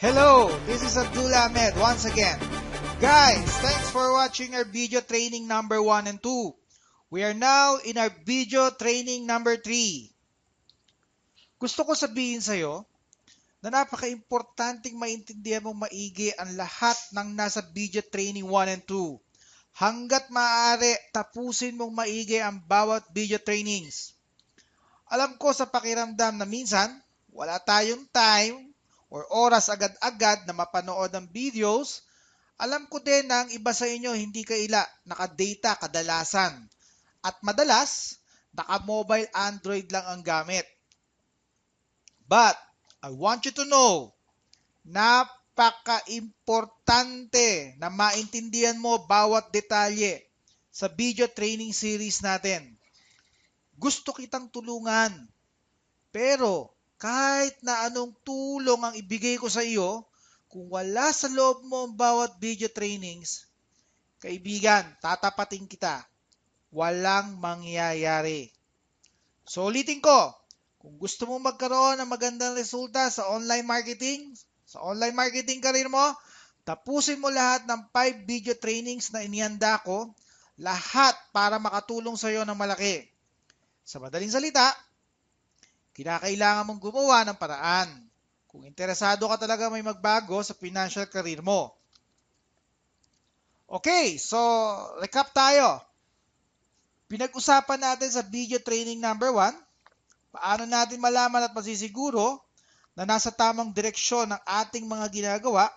Hello, this is Abdul Ahmed once again. Guys, thanks for watching our video training number 1 and 2. We are now in our video training number 3. Gusto ko sabihin sa'yo na napaka-importanting maintindihan mong maigi ang lahat ng nasa video training 1 and 2. Hanggat maaari, tapusin mong maigi ang bawat video trainings. Alam ko sa pakiramdam na minsan, wala tayong time or oras agad-agad na mapanood ang videos. Alam ko din na ang iba sa inyo hindi kaila naka-data kadalasan. At madalas, naka-mobile Android lang ang gamit. But, I want you to know, napaka-importante na maintindihan mo bawat detalye sa video training series natin. Gusto kitang tulungan, pero kahit na anong tulong ang ibigay ko sa iyo, kung wala sa loob mo ang bawat video trainings, kaibigan, tatapatin kita. Walang mangyayari. So ulitin ko, kung gusto mo magkaroon ng magandang resulta sa online marketing career mo, tapusin mo lahat ng 5 video trainings na inihanda ko, lahat para makatulong sa iyo ng malaki. Sa madaling salita, kinakailangan mong gumawa ng paraan kung interesado ka talaga may magbago sa financial career mo. Okay, so recap tayo. Pinag-usapan natin sa video training number 1, paano natin malaman at masisiguro na nasa tamang direksyon ang ating mga ginagawa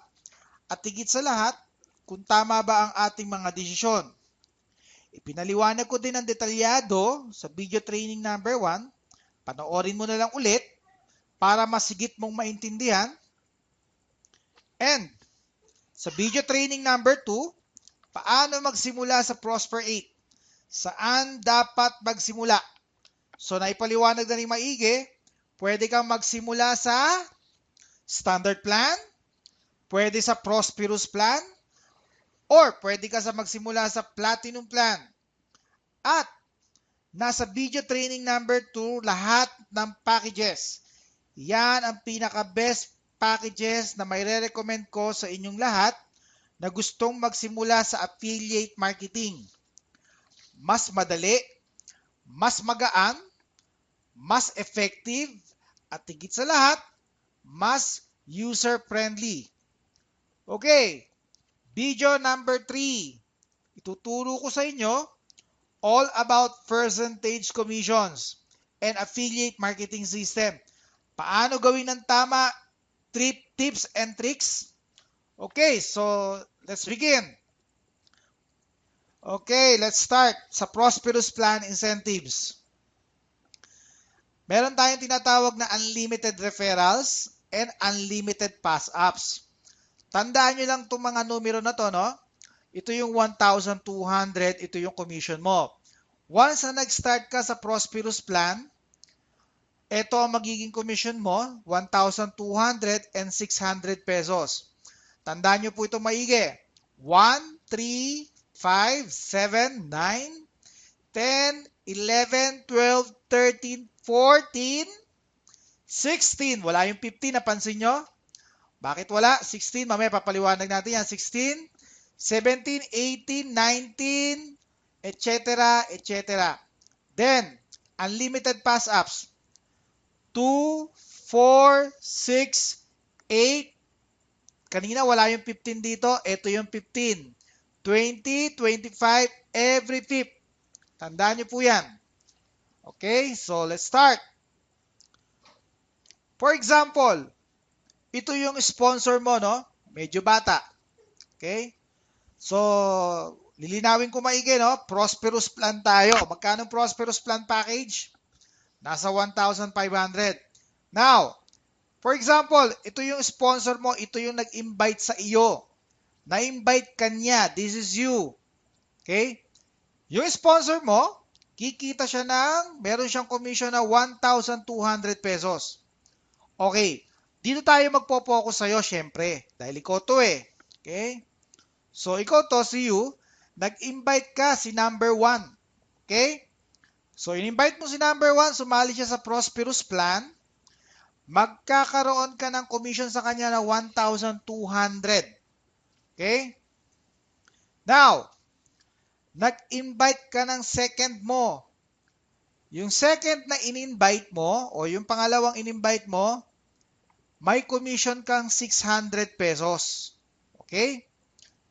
at higit sa lahat, kung tama ba ang ating mga desisyon. Ipinaliwanag ko din ang detalyado sa video training number 1. Panoorin mo na lang ulit para masigit mong maintindihan. And sa video training number 2, paano magsimula sa Prosper 8? Saan dapat magsimula? So naipaliwanag na ni maigi, pwede kang magsimula sa Standard Plan, pwede sa Prosperous Plan, or pwede ka sa magsimula sa Platinum Plan. At nasa video training number 2, lahat ng packages. Yan ang pinaka-best packages na may re-recommend ko sa inyong lahat na gustong magsimula sa affiliate marketing. Mas madali, mas magaan, mas effective, at higit sa lahat, mas user-friendly. Okay, video number 3. Ituturo ko sa inyo all about percentage commissions and affiliate marketing system. Paano gawin ng tama, tips and tricks? Okay, so let's begin. Okay, let's start sa Prosperous Plan Incentives. Meron tayong tinatawag na unlimited referrals and unlimited pass-ups. Tandaan nyo lang itong mga numero na to, no? Ito yung 1,200, ito yung commission mo. Once na nag-start ka sa Prosperous Plan, ito ang magiging commission mo, 1,200 and 600 pesos. Tandaan nyo po ito maigi. 1, 3, 5, 7, 9, 10, 11, 12, 13, 14, 16. Wala yung 15, napansin nyo? Bakit wala? 16, mamaya papaliwanag natin yan. 16, 17, 18, 19, etc., etc. Then, unlimited pass-ups. 2, 4, 6, 8. Kanina wala yung 15 dito. Ito yung 15. 20, 25, every fifth. Tandaan nyo po yan. Okay, so let's start. For example, ito yung sponsor mo, no? Medyo bata. Okay? So, lilinawin ko maigi, no? Prosperous Plan tayo. Magkano Prosperous Plan package? Nasa 1,500. Now, for example, ito yung sponsor mo, ito yung nag-invite sa iyo. Na-invite kanya, this is you. Okay? Yung sponsor mo, kikita siya meron siyang commission na 1,200 pesos. Okay, dito tayo magpo-focus sa'yo, syempre. Dahil ikaw to eh. Okay? So, ikaw to, si you, nag-invite ka si number 1. Okay? So, in-invite mo si number 1, sumali siya sa Prosperous Plan. magkakaroon ka ng commission sa kanya na 1,200. Okay? Now, nag-invite ka ng second mo. Yung second na in-invite mo o yung pangalawang in-invite mo, may commission kang 600 pesos. Okay?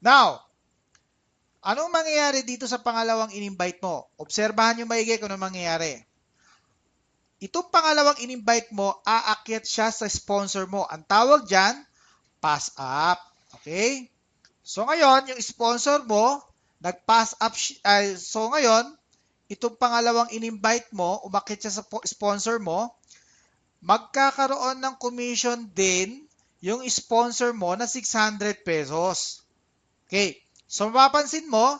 Now, anong mangyayari dito sa pangalawang in-invite mo? Obserbahan nyo maigi kung anong mangyayari. Itong pangalawang in-invite mo, aakyat siya sa sponsor mo. Ang tawag dyan, pass up. Okay? So ngayon, yung sponsor mo, nag-pass up. So ngayon, itong pangalawang in-invite mo, umakyat siya sa sponsor mo, magkakaroon ng commission din yung sponsor mo na 600 pesos. Okay. So mapapansin mo,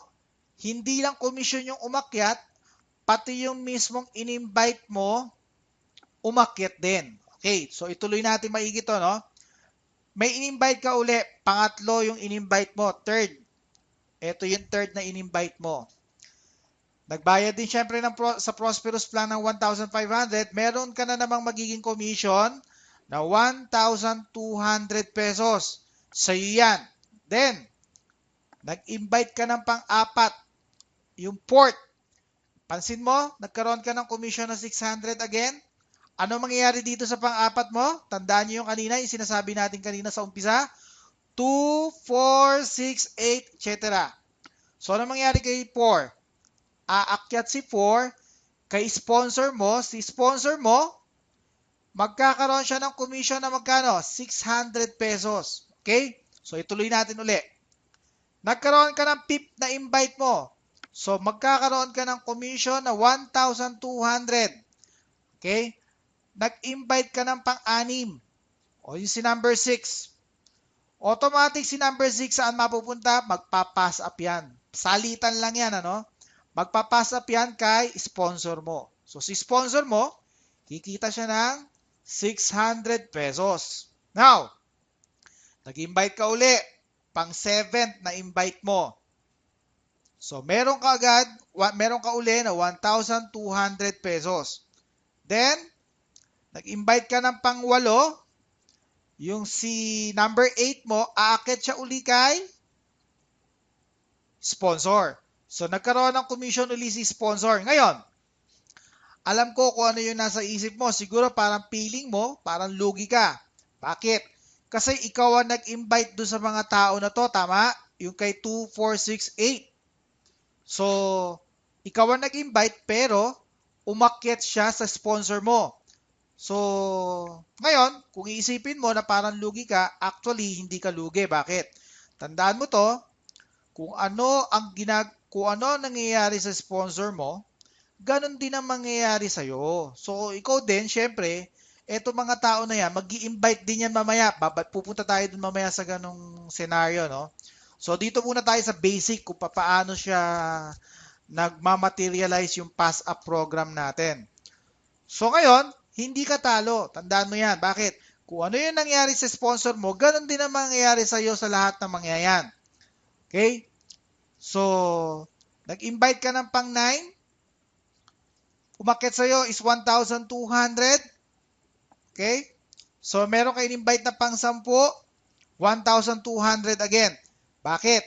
hindi lang commission yung umakyat, pati yung mismong in-invite mo, umakyat din. Okay. So ituloy natin maigi to, no? May in-invite ka uli, pangatlo yung in-invite mo, third. Ito yung third na in-invite mo. Nagbayad din syempre sa Prosperous Plan ng 1,500, meron ka na namang magiging commission na 1,200 pesos. Sa'yo yan. Then, nag-invite ka ng pang-apat, yung fourth. Pansin mo, nagkaroon ka ng commission na 600 again. Ano mangyayari dito sa pang-apat mo? Tandaan nyo yung kanina, yung sinasabi natin kanina sa umpisa. 2, 4, 6, 8, etc. So, ano mangyayari kay 4? Aakyat si 4 kay sponsor mo. Si sponsor mo, magkakaroon siya ng commission na magkano? 600 pesos. Okay? So, ituloy natin uli. Nagkaroon ka ng fifth na invite mo. So, magkakaroon ka ng commission na 1,200. Okay? Nag-invite ka ng pang-anim. O yung si number 6. Automatic si number 6 saan mapupunta? Magpa-pass up yan. Salitan lang yan, ano? Magpa-pass up yan kay sponsor mo. So, si sponsor mo, kikita siya ng 600 pesos. Now, nag-invite ka uli. Pang 7th na invite mo. So, meron ka uli na 1,200 pesos. Then, nag-invite ka ng pang 8. Yung si number 8 mo, aakit siya uli kay sponsor. So, nagkaroon ng commission uli si sponsor. Ngayon, alam ko kung ano yung nasa isip mo. Siguro parang feeling mo, parang lugi ka. Bakit? Kasi ikaw ang nag-invite doon sa mga tao na to, tama? Yung kay 2, 4, 6, 8. So, ikaw ang nag-invite pero umakyat siya sa sponsor mo. So, ngayon, kung iisipin mo na parang lugi ka, actually, hindi ka lugi. Bakit? Tandaan mo to, kung ano ang nangyayari sa sponsor mo, ganun din ang mangyayari sa'yo. So, ikaw din, syempre, eto mga tao na yan, mag-i-invite din yan mamaya. Pupunta tayo dun mamaya sa ganung scenario, no? So, dito muna tayo sa basic kung paano siya nagmamaterialize yung pass-up program natin. So, ngayon, hindi ka talo. Tandaan mo yan. Bakit? Kung ano yung nangyari sa sponsor mo, ganun din ang mangyayari sa'yo sa lahat ng mangyayan. Okay? So, nag-invite ka ng pang 9. Umakyat sa'yo is 1,200. Okay? So, meron kayo invite na pang 10. 1,200 again. Bakit?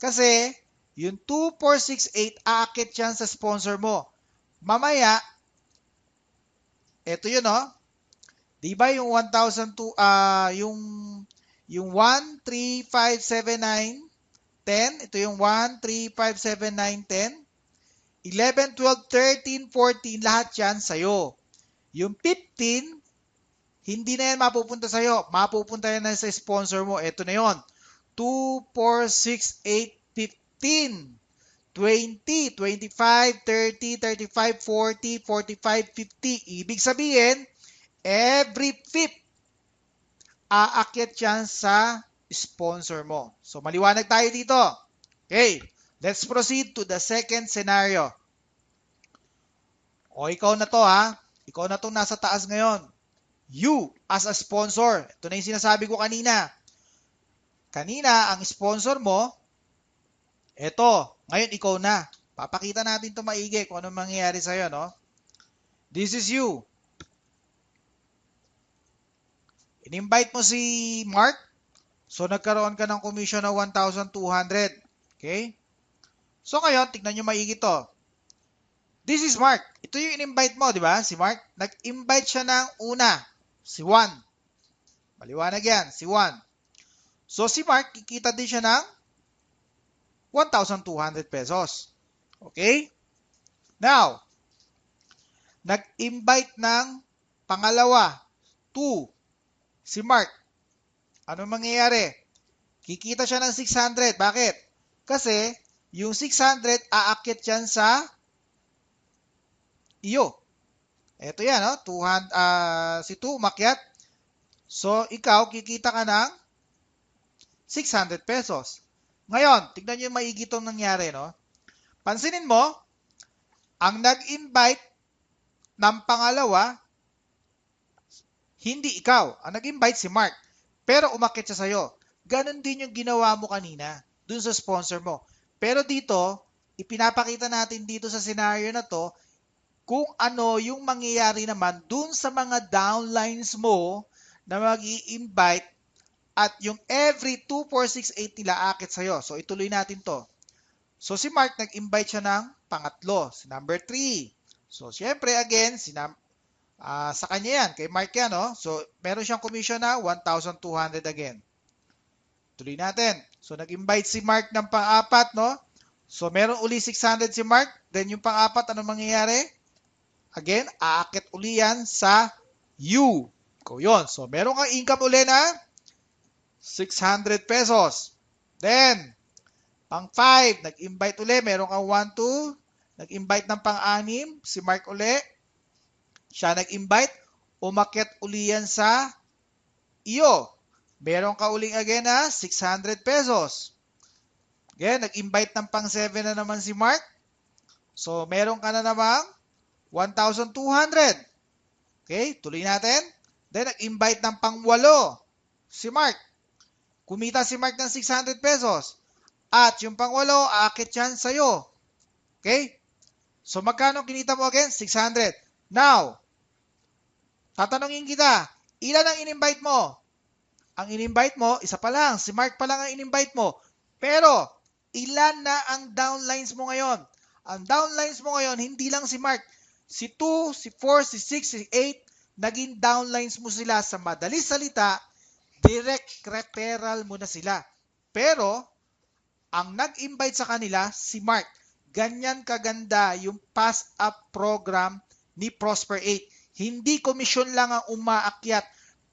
Kasi, yung 2, 4, 6, 8, aakit yan sa sponsor mo. Mamaya, eto yun, oh. Diba yung 1,002, yung 1, 3, 5, 7, 9, 10. Ito yung 1, 3, 5, 7, 9, 10. 11, 12, 13, 14, lahat yan sa'yo. Yung 15, hindi na yan mapupunta sa'yo. Mapupunta yan na sa sponsor mo. Ito na yon. 2, 4, 6, 8, 15, 20, 25, 30, 35, 40, 45, 50. Ibig sabihin, every fifth, aakyat yan sa sponsor mo. So, maliwanag tayo dito. Okay, let's proceed to the second scenario. O, ikaw na to ha. Ikaw na tong nasa taas ngayon. You, as a sponsor. Ito na yung sinasabi ko kanina. Kanina, ang sponsor mo, eto, ngayon ikaw na. Papakita natin ito maigi kung ano mangyayari sa'yo, no? This is you. In-invite mo si Mark. So, nagkaroon ka ng commission na 1,200. Okay? So, ngayon, tignan nyo maigi to. This is Mark. Ito yung in-invite mo, di ba? Si Mark. Nag-invite siya ng una. Si Juan. Maliwanag yan. Si Juan. So, si Mark, kikita din siya ng 1,200 pesos. Okay? Now, nag-invite ng pangalawa. 2. Si Mark. Ano mangyayari? Kikita siya ng 600. Bakit? Kasi, yung 600 aakyat yan sa iyo. Ito yan, no? Si 2 umakyat. So, ikaw, kikita ka ng 600 pesos. Ngayon, tignan nyo yung maigi itong nangyari, no? Pansinin mo, ang nag-invite ng pangalawa, hindi ikaw. Ang nag-invite si Mark. Pero umakyat siya sa'yo. Ganon din yung ginawa mo kanina dun sa sponsor mo. Pero dito, ipinapakita natin dito sa scenario na to kung ano yung mangyayari naman dun sa mga downlines mo na mag-i-invite at yung every 2, 4, 6, 8 nila akit sa'yo. So, ituloy natin to. So, si Mark nag-invite siya ng pangatlo, si number 3. So, syempre, again, sa kanya yan, kay Mark yan, no? So, meron siyang commission na 1,200 again. Tuloy natin. So, nag-invite si Mark ng pang-apat, no? So, meron uli 600 si Mark. Then, yung pang-apat, ano mangyayari? Again, aakit uli yan sa you. Ko yun. So, meron kang income uli na 600 pesos. Then, pang-5, nag-invite uli. Meron kang 1, 2. Nag-invite ng pang-6, si Mark uli. Siya nag-invite, umakyat uli yan sa iyo. Meron ka uling again na 600 pesos. Again, nag-invite ng pang-7 na naman si Mark. So, meron ka na namang 1,200. Okay, tuloy natin. Then, nag-invite ng pang-8 si Mark. Kumita si Mark ng 600 pesos. At yung pang-8, aakit yan sa'yo. Okay? So, magkano kinita mo again? 600. Now, tatanungin kita, ilan ang in-invite mo? Ang in-invite mo, isa pa lang. Si Mark pa lang ang in-invite mo. Pero, ilan na ang downlines mo ngayon? Ang downlines mo ngayon, hindi lang si Mark. Si 2, si 4, si 6, si 8, naging downlines mo sila. Sa madaling salita, direct referral mo na sila. Pero, ang nag-invite sa kanila, si Mark. Ganyan kaganda yung pass-up program ni Prosper 8. Hindi komisyon lang ang umaakyat.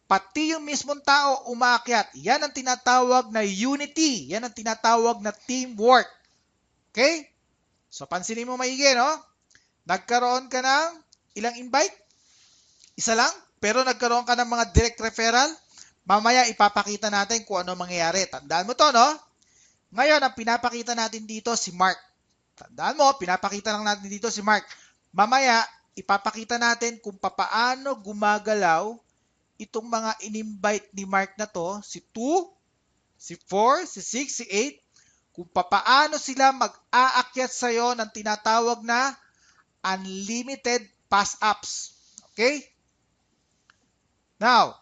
Pati yung mismong tao umaakyat. Yan ang tinatawag na unity. Yan ang tinatawag na teamwork. Okay? So, pansinin mo maigi, no? Nagkaroon ka ng ilang invite? Isa lang? Pero nagkaroon ka ng mga direct referral? Mamaya ipapakita natin kung ano mangyayari. Tandaan mo to, no? Ngayon, ang pinapakita natin dito si Mark. Tandaan mo, pinapakita lang natin dito si Mark. Mamaya, ipapakita natin kung papaano gumagalaw itong mga in-invite ni Mark na to, si 2, si 4, si 6, si 8, kung papaano sila mag-aakyat sa'yo ng tinatawag na unlimited pass-ups. Okay? Now,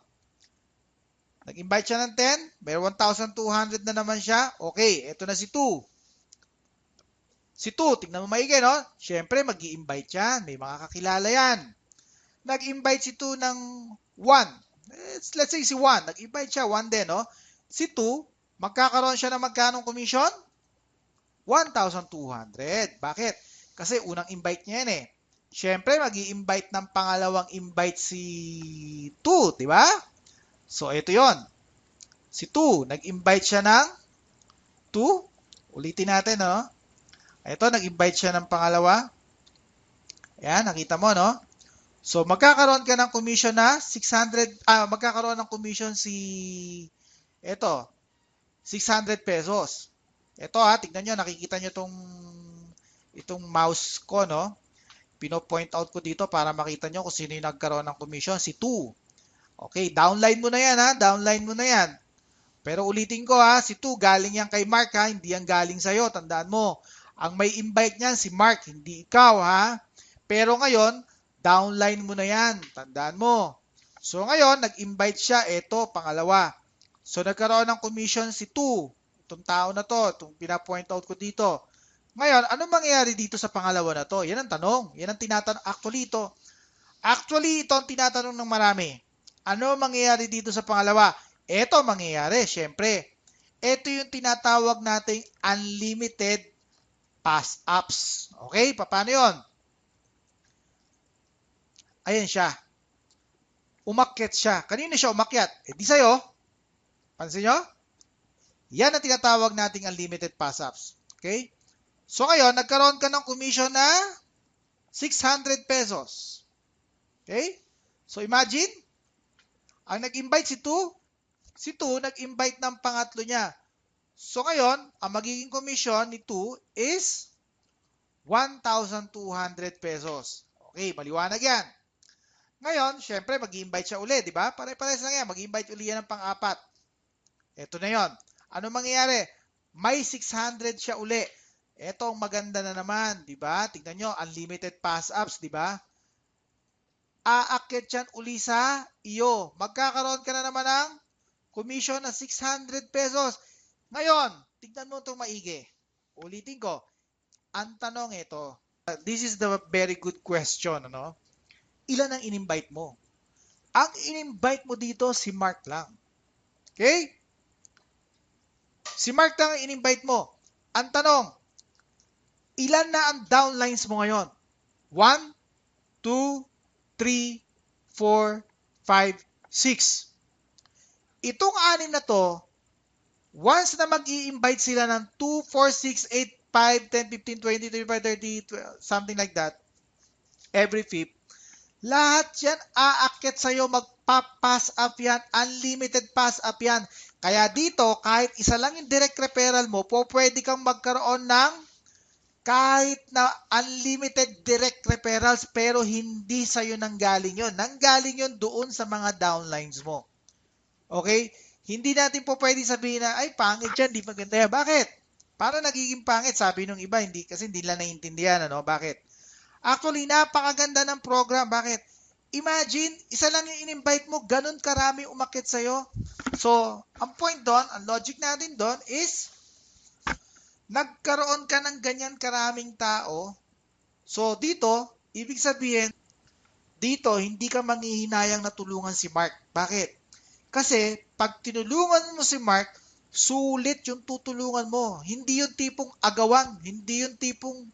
nag-invite siya ng 10, may 1,200 na naman siya. Okay, eto na si 2. Si 2, tingnan mo maigi, no? Siyempre, mag-i-invite yan. May mga kakilala yan. Nag-invite si 2 ng 1. Let's say si 1. Nag-invite siya, 1 din, no? Si 2, magkakaroon siya ng magkanong commission? 1,200. Bakit? Kasi unang invite niya yan eh. Siyempre, mag-i-invite ng pangalawang invite si 2, di ba? So, ito yon. Si 2, nag-invite siya ng 2. Ulitin natin, no? Ito, nag-invite siya ng pangalawa. Ayan, nakita mo, no? So, magkakaroon ka ng commission na 600, magkakaroon ng commission si, ito, 600 pesos. Ito tignan nyo, nakikita nyo itong mouse ko, no? Pino-point out ko dito para makita nyo kung sino yung nagkaroon ng commission, si 2. Okay, downline mo na yan, downline mo na yan. Pero ulitin ko, si 2, galing yan kay Mark, hindi yan galing sa'yo, tandaan mo. Ang may invite niyan si Mark, hindi ikaw, Pero ngayon, downline mo na yan. Tandaan mo. So ngayon, nag-invite siya. Ito, pangalawa. So nagkaroon ng commission si 2. Itong tao na to, itong pina-point out ko dito. Ngayon, ano mangyayari dito sa pangalawa na to? Yan ang tanong. Yan ang tinatanong. Actually, ito ang tinatanong ng marami. Ano mangyayari dito sa pangalawa? Ito mangyayari, syempre. Ito yung tinatawag nating unlimited pass-ups. Okay? Paano yun? Ayan siya. Umakyat siya. Kanino siya umakyat? Di sa'yo. Pansin nyo? Yan ang tinatawag nating unlimited pass-ups. Okay? So ngayon, nagkaroon ka ng commission na 600 pesos. Okay? So imagine, ang nag-invite si 2, si 2 nag-invite ng pangatlo niya. So ngayon, ang magiging commission ni 2 is 1,200 pesos. Okay, maliwanag yan. Ngayon, syempre, mag-invite siya uli, di ba? Pare-pares lang yan. Mag-invite uli yan ng pang-apat. Ito na yon. Ano mangyayari? May 600 siya uli. Ito ang maganda na naman, di ba? Tignan nyo, unlimited pass-ups, di ba? Aakyat yan uli sa iyo. Magkakaroon ka na naman ng commission na 600 pesos. Ngayon, tignan mo itong maigi. Ulitin ko. Ang tanong ito. This is the very good question, ano? Ilan ang in-invite mo? Ang in-invite mo dito, si Mark lang. Okay? Si Mark lang ang in-invite mo. Ang tanong, ilan na ang downlines mo ngayon? 1, 2, 3, 4, 5, 6. Itong anim na to, once na mag-i-invite sila ng 2, 4, 6, 8, 5, 10, 15, 20, 25, 30, 12, something like that, every fifth, lahat yan aakyat sa'yo, magpa-pass up yan, unlimited pass up yan. Kaya dito, kahit isa lang yung direct referral mo, pwede kang magkaroon ng kahit na unlimited direct referrals, pero hindi sa'yo nanggaling yun. Nanggaling yun doon sa mga downlines mo. Okay? Hindi natin po pwede sabihin na, ay, pangit yan, di maganda yan. Bakit? Para nagiging pangit, sabi nung iba, hindi, kasi hindi lang naiintindihan, ano? Bakit? Actually, napakaganda ng program. Bakit? Imagine, isa lang yung in-invite mo, ganun karami umakyat sa'yo. So, ang point doon, ang logic natin doon is, nagkaroon ka ng ganyan karaming tao. So, dito, ibig sabihin, dito, hindi ka manghihinayang na tulungan si Mark. Bakit? Kasi, pag tinulungan mo si Mark, sulit yung tutulungan mo. Hindi yung tipong agawan. Hindi yung tipong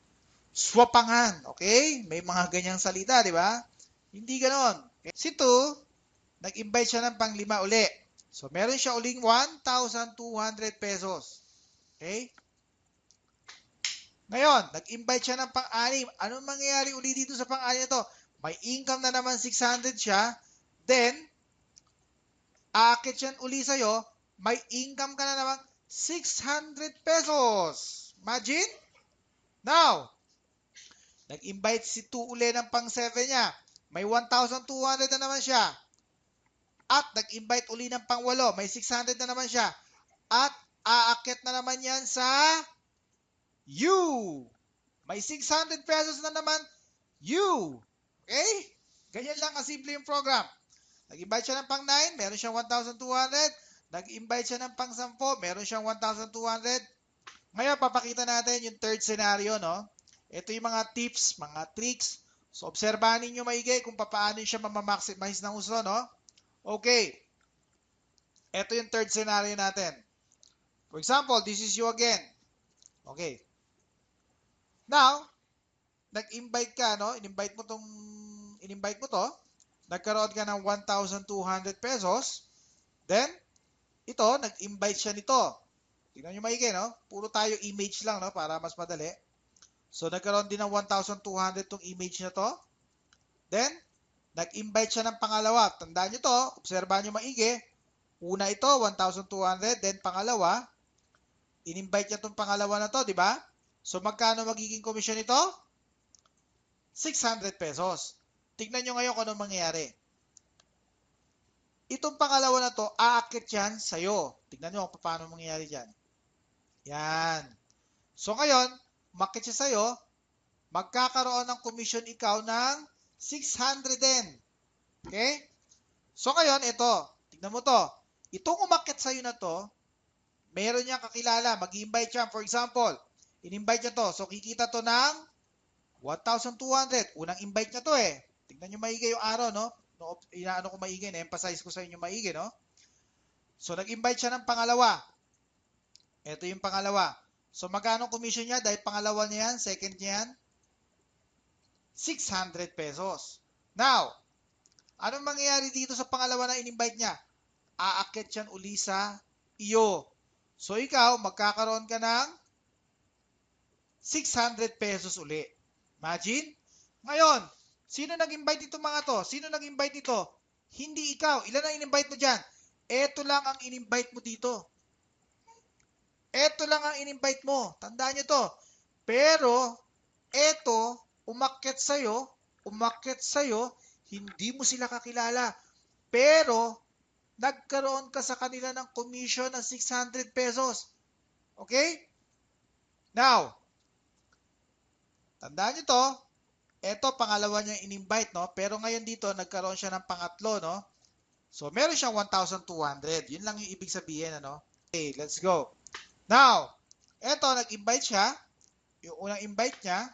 swapangan. Okay? May mga ganyang salita, di ba? Hindi ganon. Okay? Si 2, nag-invite siya ng pang-5 uli. So, meron siya uling 1,200 pesos. Okay? Ngayon, nag-invite siya ng pang-6. Anong mangyayari uli dito sa pang-6 na to? May income na naman 600 siya. Then, aakit yan uli sa'yo. May income ka na naman 600 pesos. Imagine? Now, nag-invite si 2 uli ng pang-7 niya. May 1,200 na naman siya. At nag-invite uli ng pang-8. May 600 na naman siya. At aakyat na naman yan sa you. May 600 pesos na naman you. Okay? Ganyan lang kasimple yung program. Nag-invite siya ng pang-9, meron siyang 1,200. Nag-invite siya ng pang-10, meron siyang 1,200. Ngayon, papakita natin yung third scenario, no? Ito yung mga tips, mga tricks. So, obserbahan ninyo maigi kung paano siya mamamaximize ng gusto, no? Okay. Ito yung third scenario natin. For example, this is you again. Okay. Now, nag-invite ka, no? In-invite mo to. Nagkaroon ka ng 1,200 pesos. Then, ito, nag-invite siya nito. Tingnan nyo maigi, no? Puro tayo image lang, no? Para mas madali. So, nagkaroon din ng 1,200 tong image na to. Then, nag-invite siya ng pangalawa. Tandaan nyo to. Obserbahan nyo maigi. Una ito, 1,200. Then, pangalawa, in-invite niya tong pangalawa na to, di ba? So, magkano magiging commission nito? 600 pesos. Tignan nyo ngayon kung anong mangyayari. Itong pangalawa na to, aakit yan sa'yo. Tignan nyo kung paano mangyayari dyan. Yan. So, ngayon, umakit siya sa'yo, magkakaroon ng commission ikaw ng 600 din. Okay? So ngayon, ito. Tignan mo to. Itong umakyat sa'yo na to, meron niyang kakilala. Mag-invite siya. For example, in-invite niya to. So kikita to ng 1,200. Unang invite niya to eh. Tignan niyo maigi yung araw, no? Inaano ko maigi, emphasize ko sa inyo maigi, no? So nag-invite siya ng pangalawa. Ito yung pangalawa. So magkano commission niya? Dahil pangalawa niya yan, second niya yan, 600 pesos. Now, anong mangyayari dito sa pangalawa na in-invite niya? Aakyat yan uli sa iyo. So ikaw, magkakaroon ka ng 600 pesos uli. Imagine? Ngayon, sino nag-invite ito mga to? Sino nag-invite ito? Hindi ikaw. Ilan ang in-invite mo dyan? Ito lang ang in-invite mo dito. Ito lang ang in-invite mo. Tandaan nyo to. Pero, ito, umakyat sa'yo, hindi mo sila kakilala. Pero, nagkaroon ka sa kanila ng commission ng 600 pesos. Okay? Now, tandaan nyo to. Ito, pangalawa niya in-invite, no? Pero ngayon dito, nagkaroon siya ng pangatlo, no? So, meron siyang 1,200. Yun lang yung ibig sabihin, ano? Okay, let's go. Now, eto, nag-invite siya. Yung unang invite niya,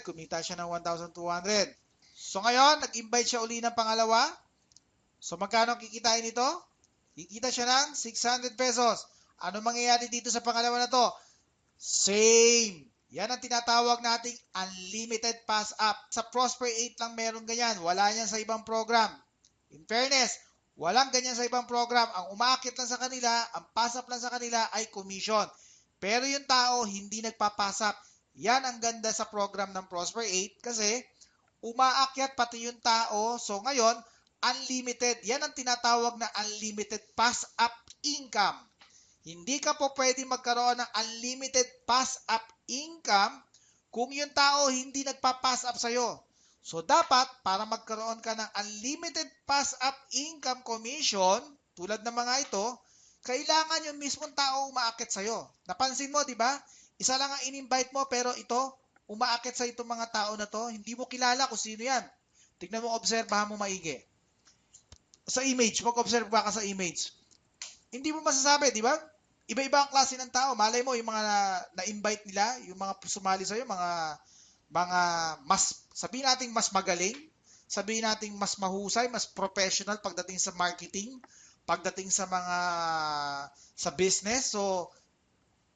kumita siya ng 1,200. So, ngayon, nag-invite siya uli ng pangalawa. So, magkano kikitain nito? Kikita siya ng 600 pesos. Ano mangyayari dito sa pangalawa na to? Same. Yan ang tinatawag nating unlimited pass up. Sa Prosper 8 lang meron ganyan. Wala yan sa ibang program. In fairness, walang ganyan sa ibang program. Ang umaakit lang sa kanila, ang pass up lang sa kanila ay commission. Pero yung tao, hindi nagpa-pass up. Yan ang ganda sa program ng Prosper 8 kasi umaakyat pati yung tao. So ngayon, unlimited. Yan ang tinatawag na unlimited pass up income. Hindi ka po pwede magkaroon ng unlimited pass up income kung yung tao hindi nagpa-pass up sa'yo. So, dapat, para magkaroon ka ng unlimited pass-up income commission, tulad ng mga ito, kailangan yung mismong tao umaakit sa'yo. Napansin mo, di ba? Isa lang ang in-invite mo, pero ito, umaakit sa itong mga tao na to, hindi mo kilala kung sino yan. Tignan mo, obserbahan mo maigi. Sa image, mag-observe ka sa image. Hindi mo masasabi, di ba? Iba-iba ang klase ng tao. Malay mo, yung mga na-invite nila, yung mga sumali sa'yo, mga mas, sabihin natin mas magaling, sabihin natin mas mahusay, mas professional pagdating sa marketing, pagdating sa sa business. So,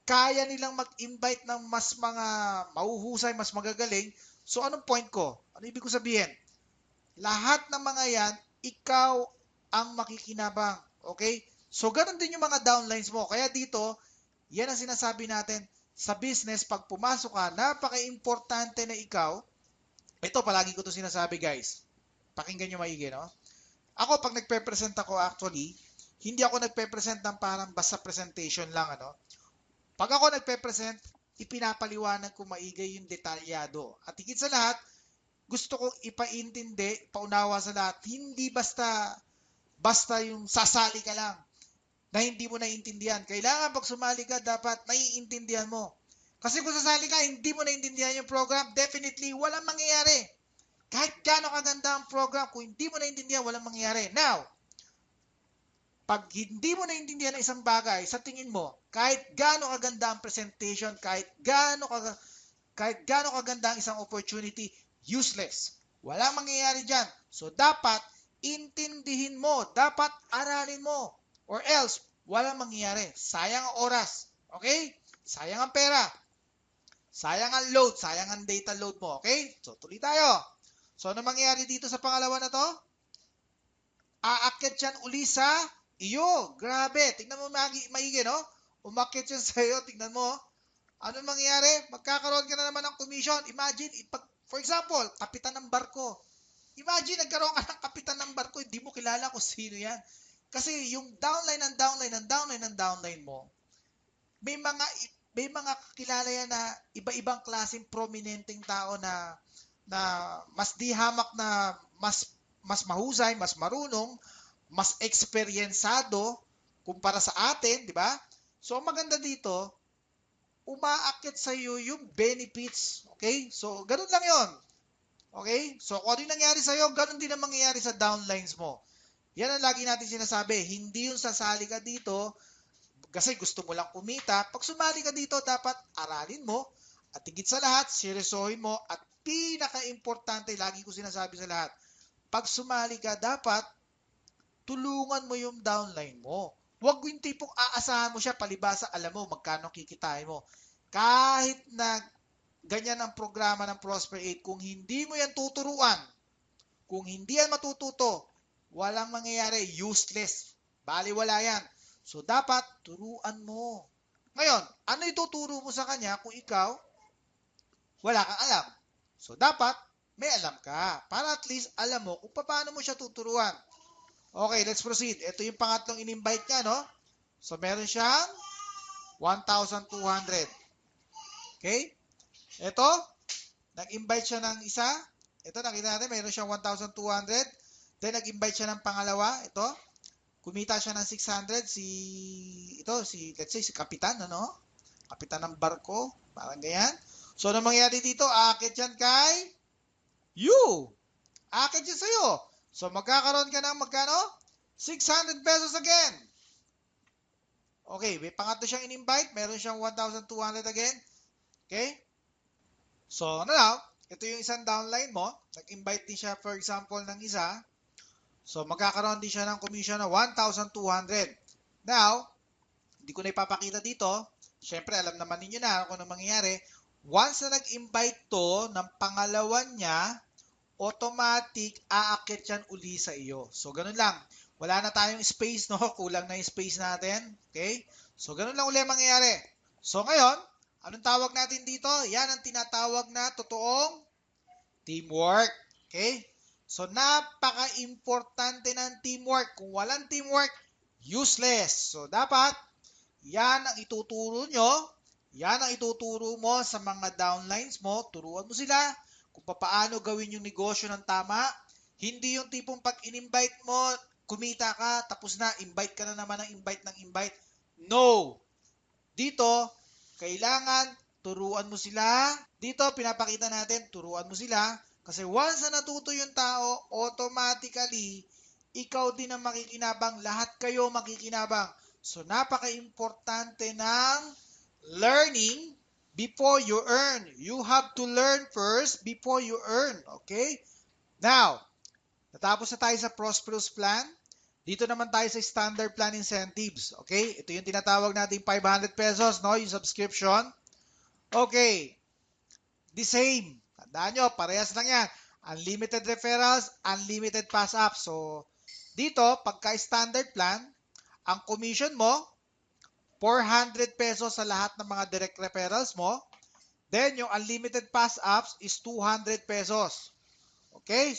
kaya nilang mag-invite ng mas mga mahuhusay, mas magagaling. So, anong point ko? Ano ibig ko sabihin? Lahat ng mga yan, ikaw ang makikinabang. Okay? So, ganun din yung mga downlines mo. Kaya dito, yan ang sinasabi natin, sa business, pag pumasok ka, napaka-importante na ikaw, ito, palagi ko to sinasabi, guys. Pakinggan nyo maigi, no? Ako, pag nagpe-present ako, actually, hindi ako nagpe-present ng parang basta presentation lang, ano? Pag ako nagpe-present, ipinapaliwanag ko maigi yung detalyado. At higit sa lahat, gusto kong ipaintindi, paunawa sa lahat, hindi basta yung sasali ka lang na hindi mo naiintindihan. Kailangan pag sumali ka, dapat naiintindihan mo. Kasi kung sasali ka, hindi mo naiintindihan yung program, definitely walang mangyayari. Kahit gaano kaganda ang program, kung hindi mo naiintindihan, walang mangyayari. Now, pag hindi mo naiintindihan ang isang bagay, sa tingin mo, kahit gaano kaganda ang presentation, kahit gaano kaganda ang isang opportunity, useless. Walang mangyayari dyan. So, dapat intindihin mo, dapat aralin mo. Or else, walang mangyayari. Sayang ang oras. Okay? Sayang ang pera. Sayang ang load. Sayang ang data load mo. Okay? So, tuloy tayo. So, ano mangyayari dito sa pangalawa na to? Aakyat yan uli sa iyo. Grabe. Tingnan mo maigi, no? Umakyat yan sa iyo. Tingnan mo. Ano mangyayari? Magkakaroon ka na naman ng commission. Imagine, for example, kapitan ng barko. Imagine, nagkaroon ka ng kapitan ng barko. Hindi mo kilala kung sino yan. Kasi yung downline mo, may mga kakilala yan na iba-ibang klaseng prominenteng tao na mas di hamak na mas mahusay, mas marunong, mas eksperyensado kumpara sa atin, di ba? So, ang maganda dito, umaakyat sa iyo yung benefits. Okay? So, ganun lang yon. Okay? So, kung ano yung nangyari sa iyo, ganun din ang mangyayari sa downlines mo. Yan ang lagi natin sinasabi. Hindi yung sasali ka dito kasi gusto mo lang kumita. Pag sumali ka dito, dapat aralin mo at higit sa lahat, seryosohin mo at pinaka-importante, lagi ko sinasabi sa lahat, pag sumali ka, dapat tulungan mo yung downline mo. Huwag yung tipong aasahan mo siya, palibasa alam mo magkano kikitain mo. Kahit na ganyan ang programa ng Prosper 8, kung hindi mo yan tuturuan, kung hindi yan matututo, walang mangyayari, useless. Baliwala yan. So, dapat turuan mo. Ngayon, ano ituturo mo sa kanya kung ikaw wala kang alam? So, dapat may alam ka para at least alam mo kung paano mo siya tuturuan. Okay, let's proceed. Ito yung pangatlong in-invite niya, no? So, meron siyang 1,200. Okay? Ito, nag-invite siya ng isa. Ito, nakita natin, meron siyang 1,200. Then, nag-invite siya ng pangalawa. Ito, kumita siya ng 600. Let's say, si Kapitan, ano? Kapitan ng barko. Parang ganyan. So, ano mangyayari dito? Aakit yan kay you. Aakit yan sa'yo. So, magkakaroon ka ng magkano? 600 pesos again. Okay, may pangatlo siyang in-invite. Meron siyang 1,200 again. Okay? So, ano now? Ito yung isang downline mo. Nag-invite din siya, for example, ng isa. So, magkakaroon din siya ng commission na 1,200. Now, hindi ko na ipapakita dito. Siyempre, alam naman ninyo na kung ano mangyayari. Once na nag-invite to ng pangalawa niya, automatic aakit yan uli sa iyo. So, ganun lang. Wala na tayong space, no? Kulang na yung space natin. Okay? So, ganun lang uli mangyayari. So, ngayon, anong tawag natin dito? Yan ang tinatawag na totoong teamwork. Okay? So, napaka-importante ng teamwork. Kung walang teamwork, useless. So, dapat, yan ang ituturo nyo. Yan ang ituturo mo sa mga downlines mo. Turuan mo sila kung paano gawin yung negosyo ng tama. Hindi yung tipong pag in-invite mo, kumita ka, tapos na, invite ka na naman ng invite. No! Dito, kailangan turuan mo sila. Dito, pinapakita natin, turuan mo sila. Kasi once na natuto yung tao, automatically, ikaw din ang makikinabang. Lahat kayo makikinabang. So, napaka-importante ng learning before you earn. You have to learn first before you earn. Okay? Now, natapos na tayo sa Prosperous Plan. Dito naman tayo sa Standard Plan Incentives. Okay? Ito yung tinatawag nating 500 pesos, no? Yung subscription. Okay. The same. Tandaan nyo, parehas lang yan. Unlimited referrals, unlimited pass-ups. So, dito, pagka-standard plan, ang commission mo, 400 pesos sa lahat ng mga direct referrals mo. Then, yung unlimited pass-ups is 200 pesos. Okay?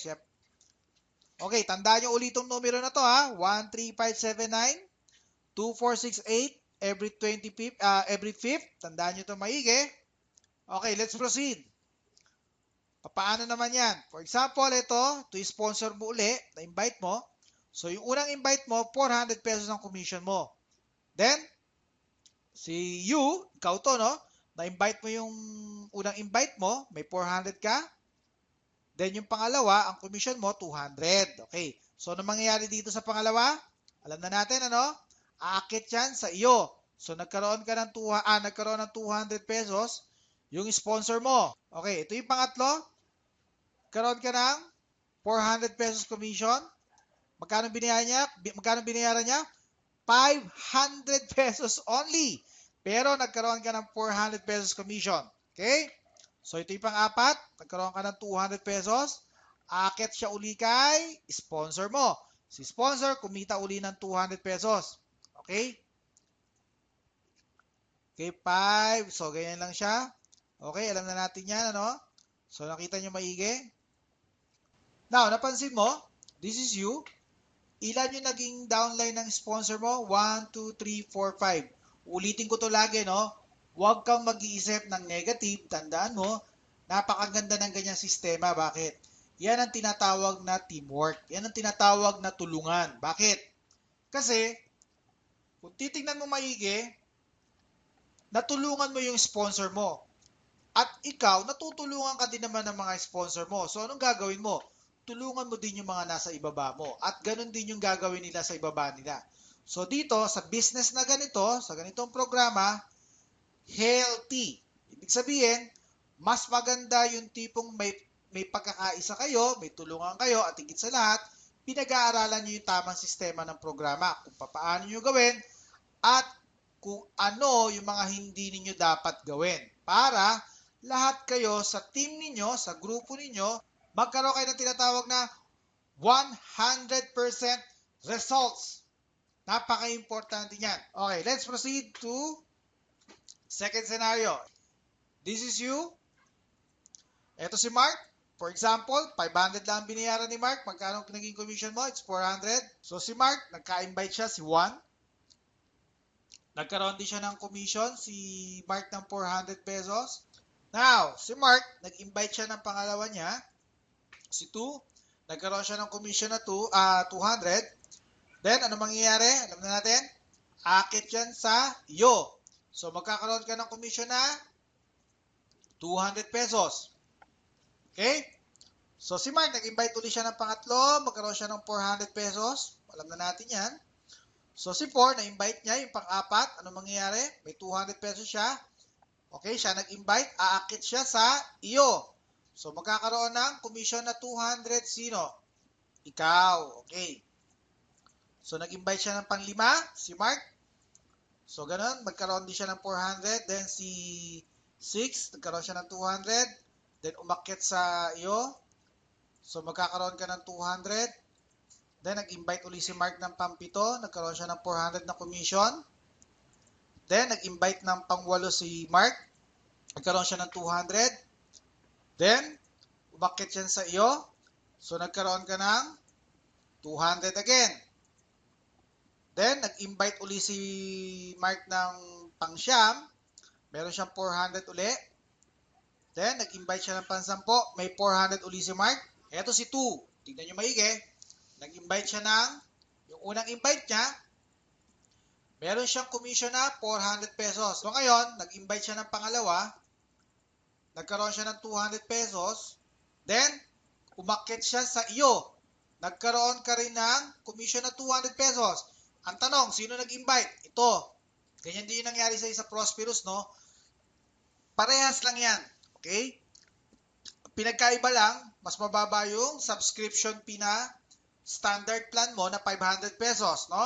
Okay, tandaan nyo ulit itong numero na to ha. 13579-2468 every 5th. Tandaan nyo ito maigi. Okay, let's proceed. Paano naman yan? For example, ito, to sponsor mo uli, na-invite mo. So, yung unang invite mo, 400 pesos ang commission mo. Then, si you, ikaw to, no? Na-invite mo yung unang invite mo, may 400 ka. Then, yung pangalawa, ang commission mo, 200. Okay. So, ano mangyayari dito sa pangalawa? Alam na natin, ano? Aakit yan sa iyo. So, nagkaroon ng 200 pesos yung sponsor mo. Okay, ito yung pangatlo. Karoon ka ng 400 pesos commission. Magkano binayaran niya? 500 pesos only. Pero nagkaroon ka ng 400 pesos commission. Okay? So, ito yung pang-apat. Nagkaroon ka ng 200 pesos. Akit siya uli kay sponsor mo. Si sponsor, kumita uli ng 200 pesos. Okay? Okay, 5. So, ganyan lang siya. Okay, alam na natin yan, ano? So, nakita nyo maigi? Now, napansin mo, this is you. Ilan yung naging downline ng sponsor mo? 1, 2, 3, 4, 5. Ulitin ko to lagi, no? Huwag kang mag-iisip ng negative. Tandaan mo, napakaganda ng ganyang sistema. Bakit? Yan ang tinatawag na teamwork. Yan ang tinatawag na tulungan. Bakit? Kasi, kung titingnan mo maigi, natulungan mo yung sponsor mo. At ikaw, natutulungan ka din naman ng mga sponsor mo. So, anong gagawin mo? tulungan mo din yung mga nasa ibaba mo. At ganun din yung gagawin nila sa ibaba nila. So dito, sa business na ganito, sa ganitong programa, healthy. Ibig sabihin, mas maganda yung tipong may pagkakaisa kayo, may tulungan kayo, at higit sa lahat, pinag-aaralan nyo yung tamang sistema ng programa, kung paano nyo gawin, at kung ano yung mga hindi ninyo dapat gawin. Para lahat kayo sa team ninyo, sa grupo ninyo, magkaroon kayo ng tinatawag na 100% results. Napaka-importante niyan. Okay, let's proceed to second scenario. This is you. Ito si Mark. For example, 500 lang binayaran ni Mark. Magkano naging commission mo? It's 400. So si Mark, nagka-invite siya si Juan. Nagkaroon din siya ng commission, si Mark ng 400 pesos. Now, si Mark, nag-invite siya ng pangalawa niya, si 2. Nagkaroon siya ng commission na 200. Then, ano mangyayari? Alam na natin? Akit yan sa iyo. So, magkakaroon ka ng commission na 200 pesos. Okay? So, si Mark, nag-invite ulit siya ng pangatlo. Magkaroon siya ng 400 pesos. Alam na natin yan. So, si 4, na-invite niya yung pang-apat. Ano mangyayari? May 200 pesos siya. Okay, siya nag-invite. Aakit siya sa iyo. So, magkakaroon ng commission na 200. Sino? Ikaw. Okay. So, nag-invite siya ng pang-5, si Mark. So, ganun. Magkaroon din siya ng 400. Then, si 6, nagkaroon siya ng 200. Then, umakyat sa iyo. So, magkakaroon ka ng 200. Then, nag-invite ulit si Mark ng pang-7. Nagkaroon siya ng 400 na commission. Then, nag-invite ng pang-8 si Mark. Nagkaroon siya ng 200. Then, umakyat siya sa iyo. So, nagkaroon ka ng 200 again. Then, nag-invite uli si Mark ng pang-9. Meron siyang 400 uli. Then, nag-invite siya ng pang-10. May 400 uli si Mark. Ito si 2. Tignan nyo maigi. Nag-invite siya ng, yung unang invite niya, meron siyang commission na 400 pesos. So ngayon, nag-invite siya ng pangalawa, nagkaroon siya ng 200 pesos, then, umakyat siya sa iyo. Nagkaroon ka rin ng commission na 200 pesos. Ang tanong, sino nag-invite? Ito. Ganyan din yung nangyari sa Prosperous, no? Parehas lang yan. Okay? Pinagkaiba lang, mas mababa yung subscription fee na standard plan mo na 500 pesos, no?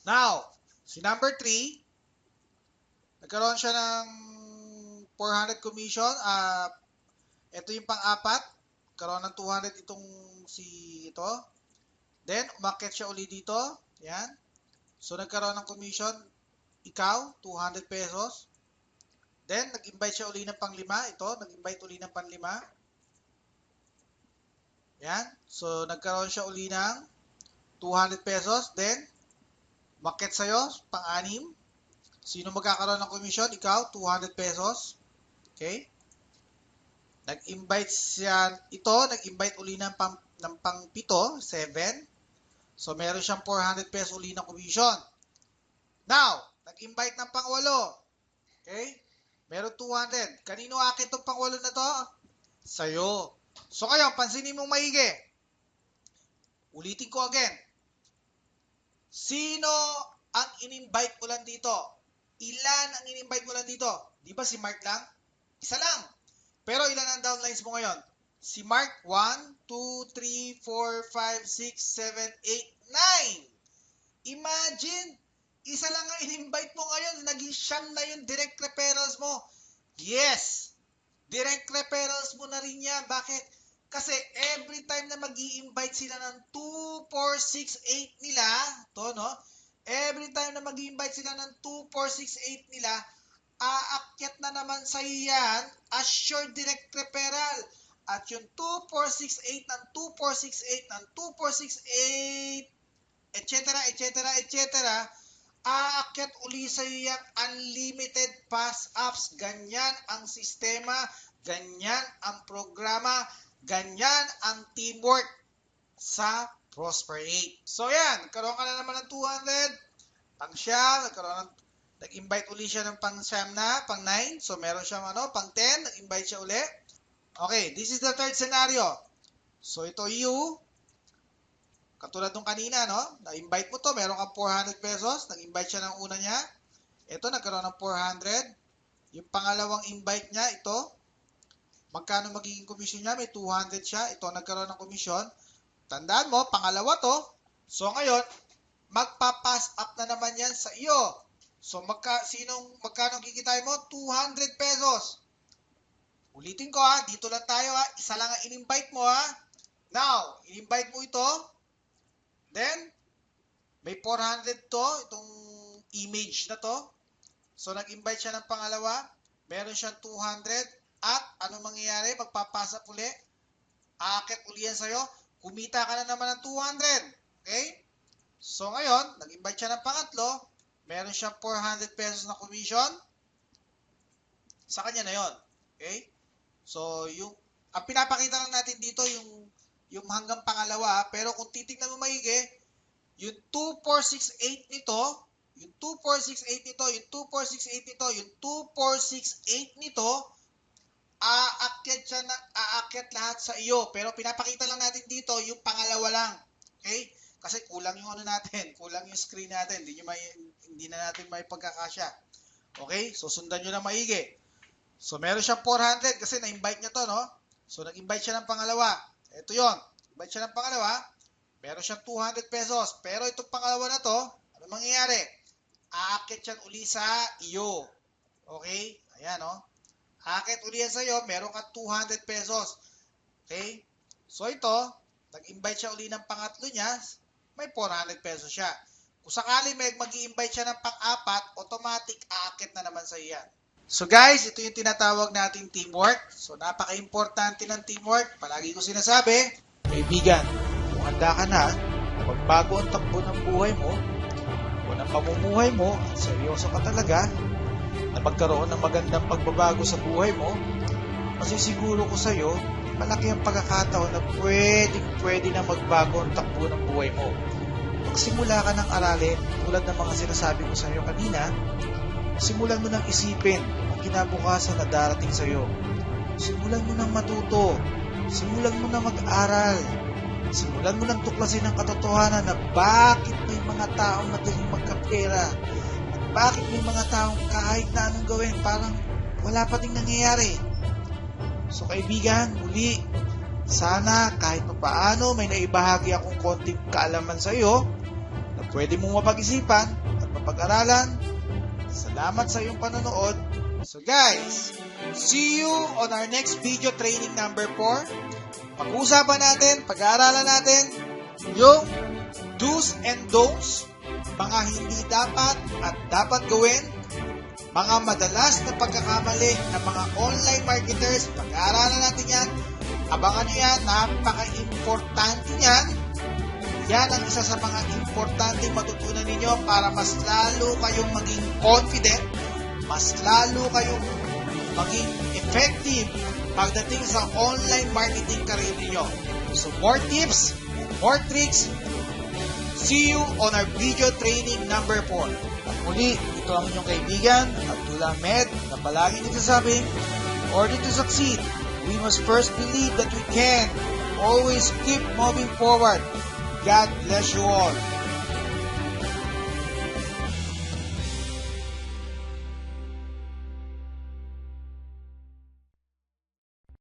Now, si number 3, nagkaroon siya ng 400 commission. Ito yung pang-apat. Nagkaroon ng 200 itong ito. Then, umakyat siya uli dito. Yan. So, nagkaroon ng commission. Ikaw, 200 pesos. Then, nag-invite siya uli ng pang-5. Ito, nag-invite uli ng pang-5. Yan. So, nagkaroon siya uli ng 200 pesos. Then, umakyat sa'yo, pang-6. Sino magkakaroon ng commission? Ikaw, 200 pesos. Okay? Nag-invite siya, ito, nag-invite uli ng pang-7, 7. So, meron siyang 400 pesos uli ng commission. Now, nag-invite ng pang-8. Okay? Meron 200. Kanino akit itong pang-8 na to? Sa'yo. So, ngayon, pansinin mong maigi. Ulitin ko again. Sino ang in-invite mo lang dito? Ilan ang in-invite mo lang dito? Di ba si Mark lang? Isa lang. Pero ilan ang downlines mo ngayon? Si Mark, 1, 2, 3, 4, 5, 6, 7, 8, 9. Imagine, isa lang ang in-invite mo ngayon. Naging siyam na yung direct referrals mo. Yes! Direct referrals mo na rin yan. Bakit? Kasi every time na mag-i-invite sila ng 2, 4, 6, 8 nila, to, no? Every time na mag-i-invite sila ng 2, 4, 6, 8 nila, aakyat na naman sa yan as your direct referral. At yung 2, 4, 6, 8 ng 2, 4, 6, 8 ng 2, 4, 6, 8, etc., etc., etc., aakyat uli sa iyo yung unlimited pass-ups. Ganyan ang sistema, ganyan ang programa, ganyan ang teamwork sa Prosper 8. So yan, nagkaroon ka na naman ng 200, pang-siyam, nag-invite uli siya ng pang-siyam na, pang-9, so meron siyang pang-10, nag-invite siya uli. Okay, this is the third scenario. So ito you, katulad nung kanina, no? Na-invite mo to, meron kang 400 pesos. Nag-invite siya ng una niya. Ito, nagkaroon ng 400. Yung pangalawang invite niya, ito. Magkano magiging komisyon niya? May 200 siya. Ito, nagkaroon ng komisyon. Tandaan mo, pangalawa to. So ngayon, magpa-pass up na naman yan sa iyo. So magkano kikitain mo? 200 pesos. Ulitin ko ha, dito lang tayo ha. Isa lang ang in-invite mo ha. Now, in-invite mo ito. Then, may 400 to, itong image na to. So nag-invite siya ng pangalawa. Meron siyang 200. At ano mangyayari? Magpapasa uli. Aakit uli yan sa'yo. Kumita ka na naman ng 200. Okay? So ngayon, nag-invite siya ng pangatlo. Meron siyang 400 pesos na commission. Sa kanya na yon. Okay? So, ang pinapakita lang natin dito, yung hanggang pangalawa. Pero kung titignan mo maigi, yung 2468 nito, yung 2468 nito, yung 2468 nito, yung 2468 nito, aakyat lahat sa iyo. Pero pinapakita lang natin dito yung pangalawa lang. Okay? Kasi kulang yung ano natin, kulang yung screen natin. Hindi na natin may pagkakasya. Okay? So sundan nyo na maigi. So meron siyang 400 kasi na-invite niya to, no? So nag-invite siya ng pangalawa. Ito yon. Invite siya ng pangalawa. Meron siyang 200 pesos. Pero itong pangalawa na to, ano mangyayari? Aakyat yan uli sa iyo. Okay? Ayan, no? Aakyat uli yan sa iyo, meron ka 200 pesos. Okay? So ito, nag-invite siya uli ng pangatlo niya, may 400 pesos siya. Kung sakali mag-i-invite siya ng pang-apat, automatic aakyat na naman sa iyo yan. So guys, ito yung tinatawag nating teamwork. So napaka-importante ng teamwork. Palagi ko sinasabi, kaibigan, kung handa ka na, magbago ang takbo ng buhay mo, o ng pamumuhay mo, at seryoso ka talaga, na magkaroon ng magandang pagbabago sa buhay mo, masisiguro ko sa iyo, malaki ang pagkakataon na pwede na magbago ang takbo ng buhay mo. Magsimula ka ng aralin, tulad ng mga sinasabi ko sa iyo kanina, simulan mo nang isipin ang kinabukasan na darating sa iyo. Simulan mo nang matuto. Simulan mo nang mag-aral. Simulan mo nang tuklasin ang katotohanan na bakit may mga taong madaling magkapera. At bakit may mga taong kahit na anong gawin, parang wala pa ding nangyayari. So kaibigan, muli, sana kahit paano may naibahagi akong konting kaalaman sa iyo na pwede mong mapag-isipan at mapag-aralan. Salamat sa iyong panonood. So guys, see you on our next video training number 4. Pag-uusapan natin, pag-aaralan natin yung do's and don'ts, mga hindi dapat at dapat gawin, mga madalas na pagkakamali ng mga online marketers. Pag-aaralan natin yan. Abangan nyo yan, napaka-importante yan. Yan ang isa sa mga importanteng matutunan ninyo para mas lalo kayong maging confident, mas lalo kayong maging effective pagdating sa online marketing career ninyo. So more tips, more tricks. See you on our video training number 4. At muli, ito ang inyong kaibigan, Abdullah Ahmed, na palagi nagsasabing, in order to succeed, we must first believe that we can. Always keep moving forward. God bless you all.